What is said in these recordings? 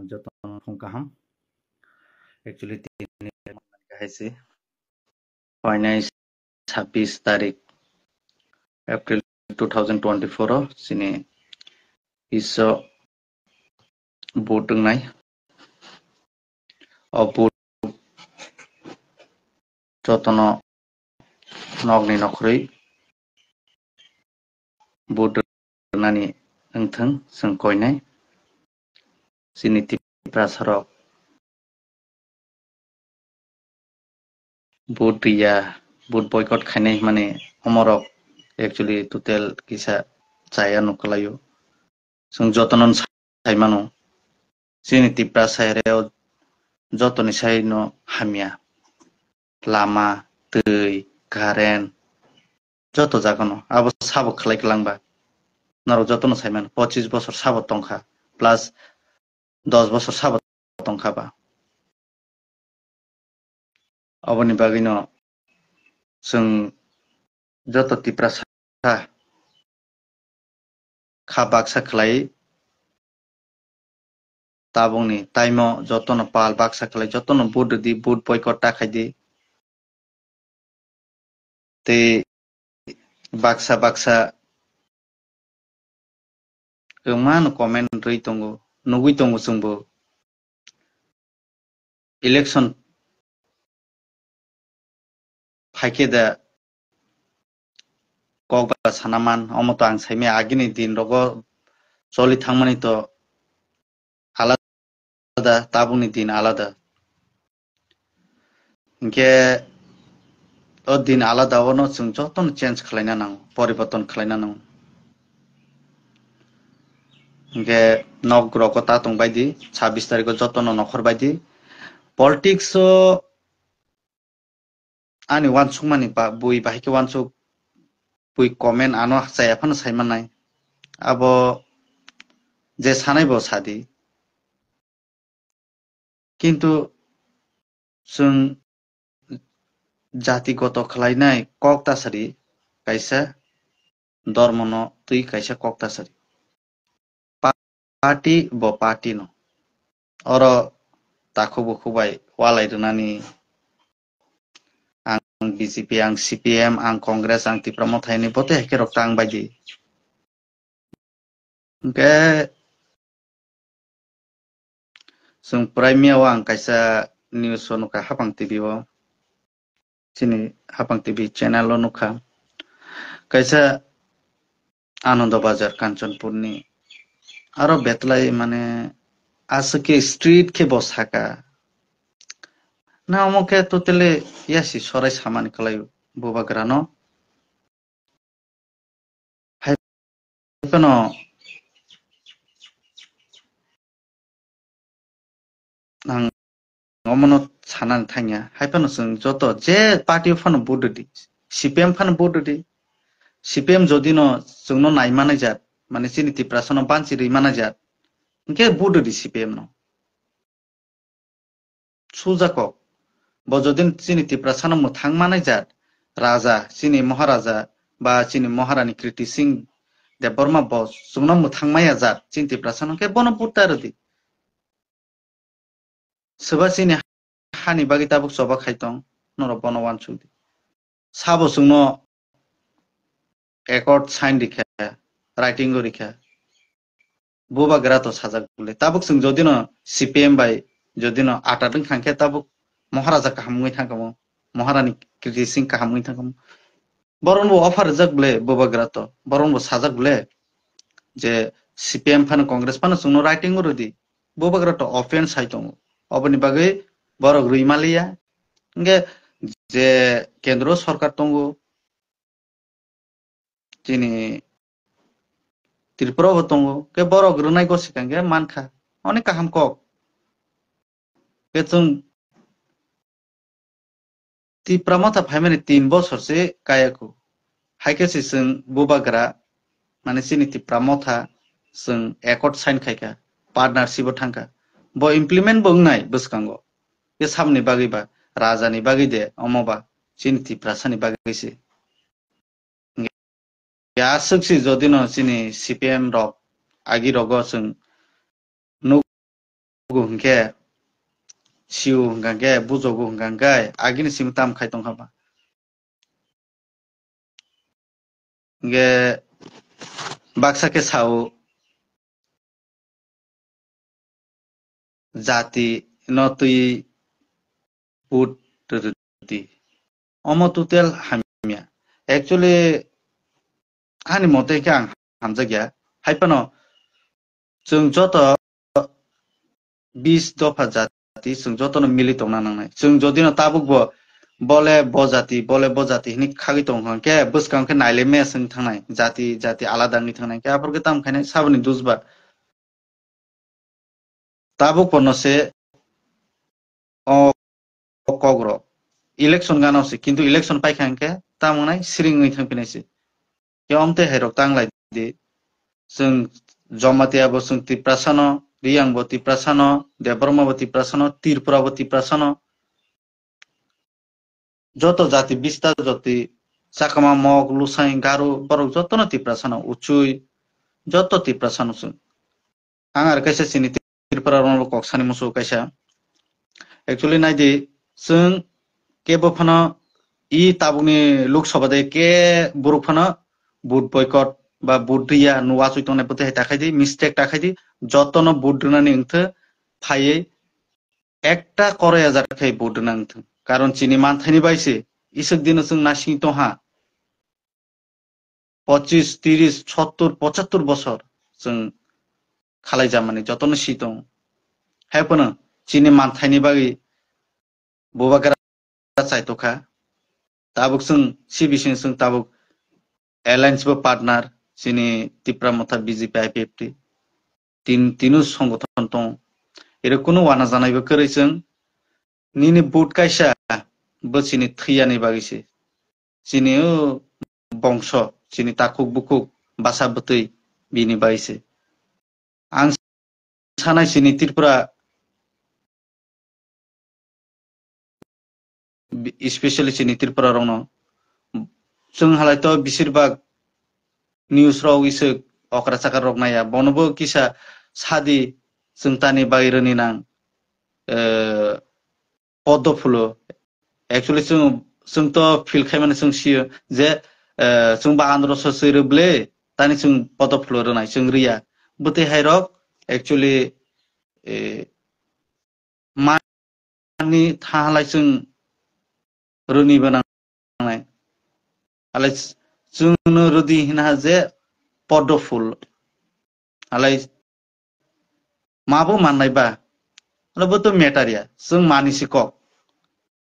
jotono thongkaham actually tini kahaisi hoinai 26 tarik April 2024 sini iso vote ngai o vote jotono nogni nokrui vote nani engthang sung koinai sini tiprasarok vote ya vote boycott khainai mane omorok actually total kisa chaya nukalayo sung jotonon saimano sini tiprasareo jotoni saino hamia lama tui karen joto jagono abo sabo khlai klangba naro jotono saiman 25 বছর sabo tongkha plus 10 বছর sabo tongkha ba oboni bagino sung joto tiprasa kha baksa khlai tabungni taimo jotono pal baksa khlai jotono boot di boot boycott ta khaidi te baksa man comment rei tongo nugui tongo sungbo election phaike da kokba sanaman omoto ang saime agini din rogo choli thangmani to alada tabungni din alada inke o din alada ono sung jotono change khlaina nang poriborton khlaina nang inke nog roko ta tong baidi 26 tariko jotono nokhor baidi politics o ani wansuk mani ba bui bahike wansuk bui comment ano chaya phano saimanai abo je sanai bo sadi কিন্তু जों জাতিগত খালাইনাই কক্তাসারি কাইসা ধর্মনো তুই কাইসা কক্তাসারি party ব party ন or তাকো বকুবাই ওয়ালাই রনানি आं BJP आं CPM आं कांग्रेस आं तिप्रामो थाइनि बते हेके रक्ता आं बायदि के जों प्राइमियाव आं काइसा न्यूज नुका हापां टीवी ओ चिनि हापां टीवी चैनल नुका काइसा आनंद बाजार कांचनपुरनि आरो बेतलाई माने आसके स्ट्रीट के बसाका ना अमके तोतेले यासी सराय सामान कलाय बुबाग्रानो हायपनो आं अमनो सानान थांया हायपनो जों जतो जे पार्टी फनो बुददि सीपीएम फनो बुददि सीपीएम जदिनो जोंनो नायमानाय जात माने सिनि तिप्रासनो बानसि रैमानाय जात इनके बुददि सीपीएम नो सुजाको बजदिन सिनि तिप्रासनो मुथांमानाय जात राजा सिनि महाराजा बा सिनि महारानी कृति सिंह देबबर्मा बस जोंनो मुथांमाया जात सिनि तिप्रासनो के बनो बुतारदि सोबा सिनि हानि बागि ताबुक सोबा खायतों नरो बनो वानसुदि साबो जोंनो एकॉर्ड साइन दिखा राइटिंग रिखा बुबा ग्रातो साजाक बुले ताबुक जों जदिनो सीपीएम बाय जदिनो आटादों खांखे ताबुक महाराजा काहामुय थांगमो महारानी कृति सिंह काहामुय थांगमो बरनबो ऑफर जक बुले बुबा ग्रातो बरनबो साजाक बुले जे सीपीएम फानो कांग्रेस फानो जोंनो राइटिंग रदि बुबा ग्रातो ऑफेंस हायतों अबनि बागै बरक रुइमालिया इंगे जे केंद्र सरकार तंगो जिनि त्रिपुरा तंगो के बरक रुनाय गसिकांगे मानखा अनेक काहाम कक के जों तिप्रामथा फाइमाने 3 बছর से कायाको हाइकेसे जों बुबाग्रा माने सिनि तिप्रामथा जों एकॉर्ड साइन खायका पार्टनारशिप थांका बो इमप्लीमेंट बंगनाय बसकांगो के सामने बागैबा राजानि बागै दे अमबा सिनि तिप्रासानि बागैसे यासक्सि जदिनो सिनि सीपीएम रक आगि रगो जों hingke siu hingke bujogo hingke agini sim tam khai tongkhaba hingke baksa ke sao jati no tui put ti omo tutel hamya actually hani mote ke ang hamja gya haipano जों जत 20 दफा जाति जों जतनो मिलि तंना नांनाय जों जदिनो ताबुकबो बले बजाति हिनि खागि तंहा के बसकांके नाइले मेसं थांनाय जाति आलादानि थांनाय के आफोरके ताम खायनाय साबनि दुजबा ताबुक पनसे अ कग्र इलेक्शन गानावसे किन्तु इलेक्शन पाइखांके तामनाय सिरिङै थांफिनायसे के अमते हेरक तांलाय दि जों जमातियाबो जों तिप्रासानो रियांबो तिप्रासानो देबरमाबो तिप्रासानो त्रिपुराबो तिप्रासानो যত জাতি 20টা জাতি চাকমা মগ লুসাই গারো বরক যতনো তিপ্রাসানো উচুই যত তিপ্রাসানো जों आं आरो कायसा सिनि त्रिपुरा रंलो कक्सानि मुसु कायसा एक्चुअली नायदि जों केबो फनो इ ताबुनि लोकसभा दे के बुरु फनो बुट बयकट बा बुट दिया नुवा चुइतने पते ताखायदि मिस्टेक ताखायदि जतनो बुट दिनानि इंथे फायै একটা করে যারখাই বুট নাंथ কারণ চিনি মানथायनि बायसे इसक दिन जों नासिं तहा 25 30 70 75 বছর जों खालाय जामानि जतनो सि दं हेपनो चिनि मानथायनि बागै बबागारा चाइतोखा ताबुक जों सिबिसिं जों ताबुक एलायंसबो पार्टनार चिनि तिप्रा मथा बीजेपी आईपीएफटी तीनु संगठन दं एरकुनो वाना जानायबो करै जों निनि बुट कायसा बसिनि थैयानि बागैसे चिनि बंश चिनि ताकुक बुकुक बासा बतै बिनि बागैसे आं सानाय चिनि त्रिपुरा स्पेशली चिनि त्रिपुरा रंनो जों हालायथ बिसिरबाग निउज राव इसे अकरा साकार रगनाया बनबो किसा सादि जों तानि बायरोनि नां पद्म फुलो एक्चुअली जों तो फिल खायमाने जों सियो जे जों बा आंध्रसो सैरोब्ले तानि जों पद्म फुलो रोनाय जों रिया बते हायरक एक्चुअली मानि थाहालाय जों रोनिबो नांनाय आलाय जोंनो रोदि हिना जे पद्म फुल आलाय माबो माननायबा लबोथ मेटारिया जों मानिसि कक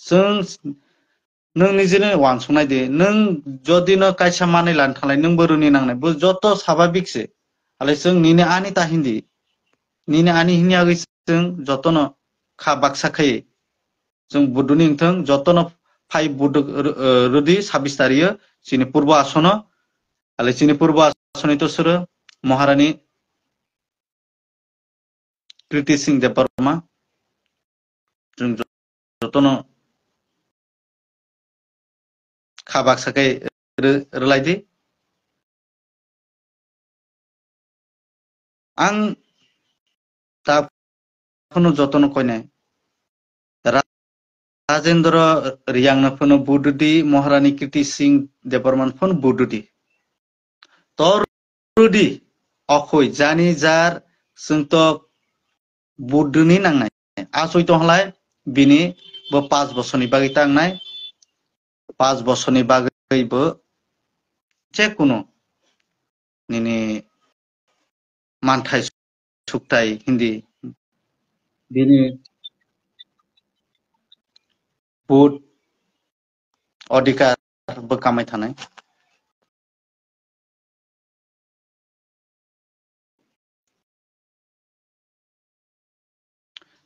जों नों निजेनो वानसंनाय दे नों जदि न कायसा माने लान थालाय नों बरुनि नांनाय बो जत स्वाभाविकसे आलाय जों निने आनि ताहिंदी निने आनि हिनि आगै जों जतन खा बाक्साखै जों बुदुनि इंथों जतन फाइ बुद रुदि 26 तारियो चिनि पूर्व आसन आलाय चिनि पूर्व आसनि तो सोरो महारानी कृति सिंह देबबर्मा जों जतन खा बाक्साखै रोलायदि आं ता फनो जतन कयनाय राजेंद्र रियांग फनो बुदुदि महारानी कृति सिंह देबबर्मान फन बुदुदि तरुदि अखय जानि जार जोंथ बुदुनि नांनाय आसय तहलाय बिनि बो 5 बोसोरनि बागै तांनाय 5 बोसोरनि बागैबो जेकुनु निनि मानथाय सुक्ताय हिंदी बिनि बुट अधिकार बो कामाय थानाय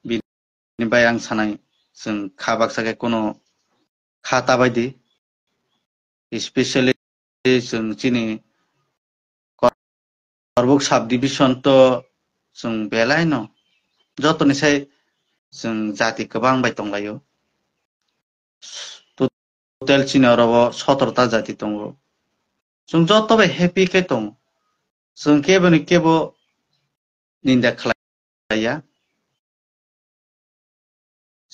बिनिफ्राय आं सानाय जों खा बाक्साखै कोनो खाता बायदि स्पेशली जों चिनि करबुक साब डिविजन तो जों बेलाय न जतनिसाय जों जाति गोबां बाय दंलायो टोटेल चिनावराव 17टा जाति दङ जों जतबे हेपि के दं जों केबो निंदा खालाया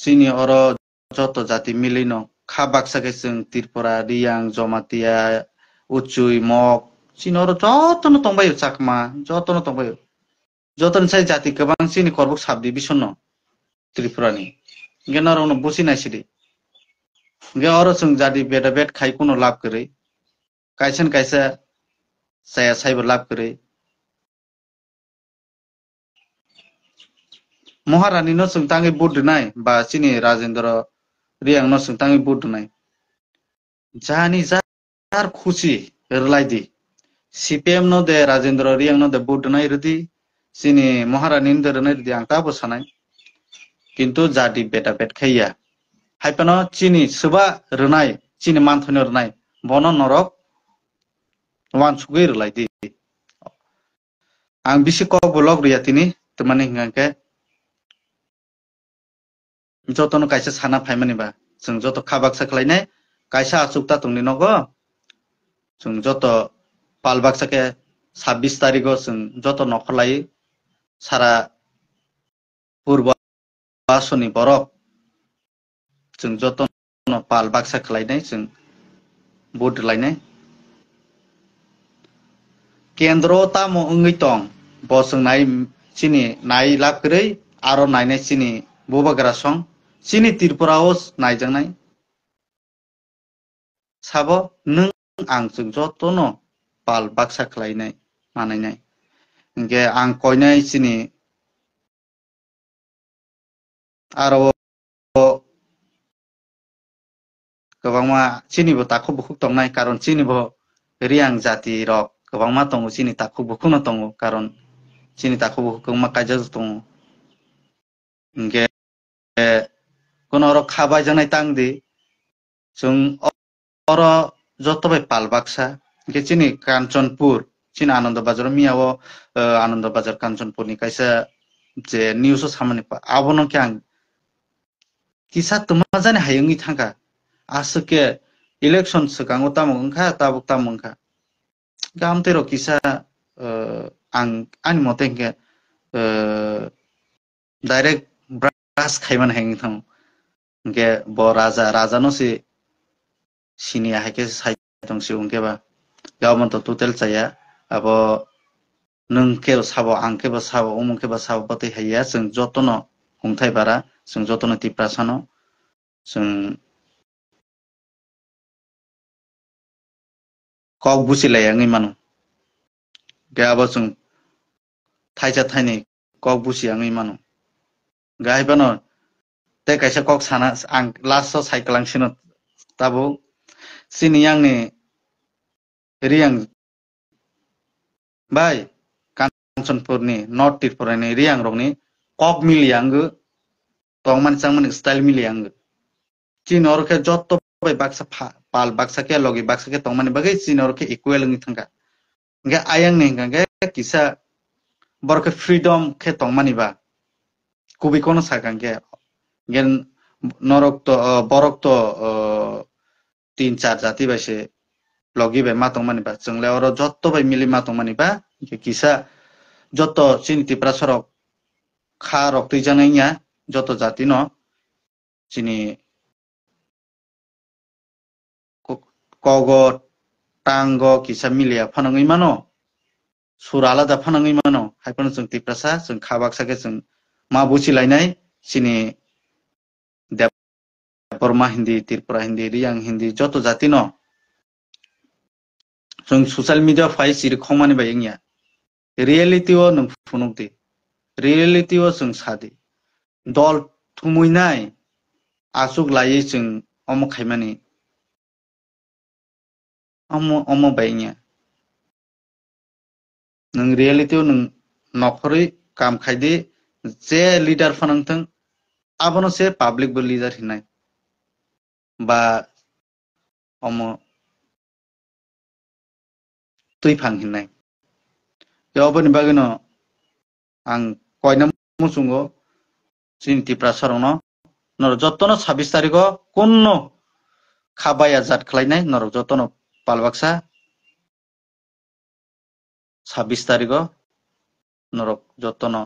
sini oro joto jati milino kha baksake sing Tripura Riyang Jamatia Uchui Mok sini oro joto no tongbayo chakma joto no tongbayo joto sai jati kebang sini korbuk subdivision no Tripura ni ngen oro no busi naisidi nge oro sing jadi beda bed khai kuno lab kere kaisen kaisa saya saibo lab kere Maharani no sing tangi budd nai ba sini Rajendra Riyang no sing tangi budd nai jani jar khushi erlai di CPM no de Rajendra Riyang no de budd nai redi sini Maharani no de nai redi ang tabo sanai kintu jadi beda bed khaiya haipano chini suba rnai chini manthoni rnai bono norok wan sugir lai di ang bisi ko blog riya tini temani hingangke jotono kaisa sana phaimani ba जों joto khabak saklainai kaisa achukta tongni nogo जों joto palbak sake 26 tarikh जों joto nokholai sara purba asoni borok जों joto no palbak saklainai जों vote lainai kendro tamo ongoi tong bo जों nai chini nai lab krei aro nainai chini bobagra song chini Tripura o naijangnai sabo nung ang जों joto no palbak saklainai manainai hingke ang koinai chini aro kwbangma chini bo taku bukhuk tongnai karon chini bo Riyang jati rok kwbangma tongo chini taku bukhuk no tongo karon chini taku bukhuk ma kaijak tongo hingke kono oro khabai janai tangdi जों oro joto bai palbaksa hingke chini Kanchanpur chini Anandabazar miyao Anandabazar Kanchanpur ni kaisa je news o samani pa abono ke ang kisa tuma jani hayungi thangka asake election sekango tamo wngkha tabuk tamo wngkha gamtero kisa ang ani mote hingke direct brush khaiman hangi thang hingke bo raja no si sini haike sai tongsi ungke ba gaumon to total chaya abo nung ke sabo ang ke sabo umung ke sabo batai haya जों jotono hungthai bara जों jotono tiprasano जों kok busilai angui mano gabo जों thaisa thaini kok busi angui mano gaibano te kaisa kok sana ang last so cyclang sino tabo sini angni Riyang bai Kanchanpur ni North Tripura ni Riyang rok ni kok mili anggo tongman changman style mili anggo chini oro ke joto bai baksa pal baksa ke logi baksa ke tongmani bagai chini oro ke equal ngi thangka nge ayang ni nge kisa borke freedom ke tongmani ba kubi kono sakang ke gen norok to borok to 3-4 jati baise logi bai ma tongmani ba jongle oro joto bai mili ma tongmani ba kisa joto chini Tripura sorok kha rok tuijanai nya joto jati no chini kogo tango kisa milia phanangui mano sur alada phanangui mano haipano जों Tripura जों khabak sake जों ma busilainai chini Burma Hindi Tripura Hindi Riyang Hindi joto jati no जों social media fai siri khongmani bai ingya reality o nung phunukdi reality o जों sadi dol thumuinai asuk lai जों omo khaimani omo bai ingya nung reality o nung nokhorui kam khaidi je leader phanangthang abono se public bo leader hinai ba omo tuiphang hinai yoboni bagino ang koina musungo chini Tripura sorokno nor jotono 26 tarikh o kunno khabaya jat khlainai norok jotono palbaksa 26 tarikh o norok jotono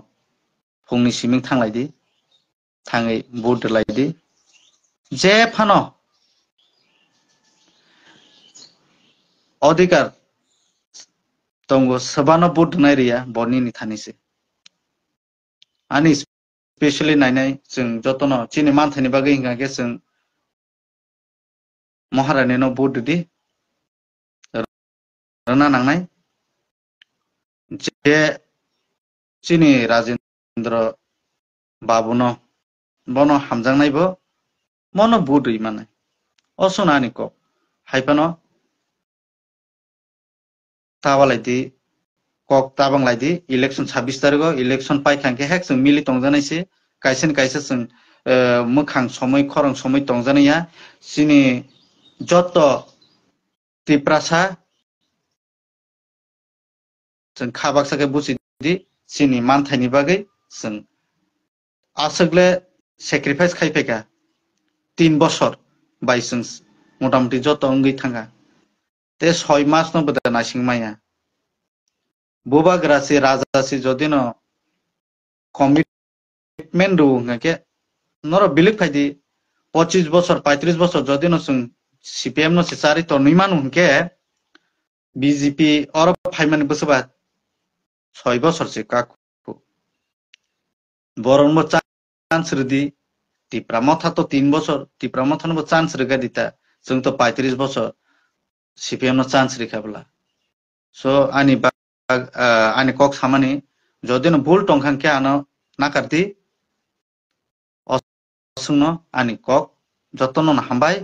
phungni siming thanglai di थाङै बुट लायदि जे फानो अधिकार दंगो सबानो बुट नायरिया बनि नि थानिसे आनि specially नायनाय जों जतन चिनि मानथानि बागै हिंगा जों महारानी न बुट दि रना नांनाय जे चिनि राजेन्द्र बाबुनो बनो हामजांनायबो मनो बुट माने असुनानि को हाइफानो तावालायदि कक ताबांलायदि इलेक्शन 26 तारिखो इलेक्शन पाइखांके हेक जों मिलि तंजानायसे काइसेन काइसे जों मोखां समय खरं समय तंजानाया सिनि जत तिप्रासा जों खाबाक्साके बुजिदि सिनि मानथाइनि बागै जों आसगले सेक्रिफाइस खाइफेका 3 बছর बाइसेंस मोटामुटी जत अंगै थांगा ते 6 मास न बदा नासिं माया बुबा ग्रासि राजासि जदिन कमिटमेंट रो के नर बिलिक फाइदि 25 বছর 35 বছর जदिन जों सीपीएम न सिसारि तो निमान उनके बीजेपी और फाइमान बसबा 6 বছরসে काकु बरंबो चांस रदि तिप्रामथा तो 3 বছর तिप्रामथानबो चांस रगा दिता जों तो 35 বছর सीपीएम न चांस रिखाबला सो आनि आनि कक सामानि जदिन भूल टंखांके आनो नाकारति असुनो आनि कक जतन हामबाय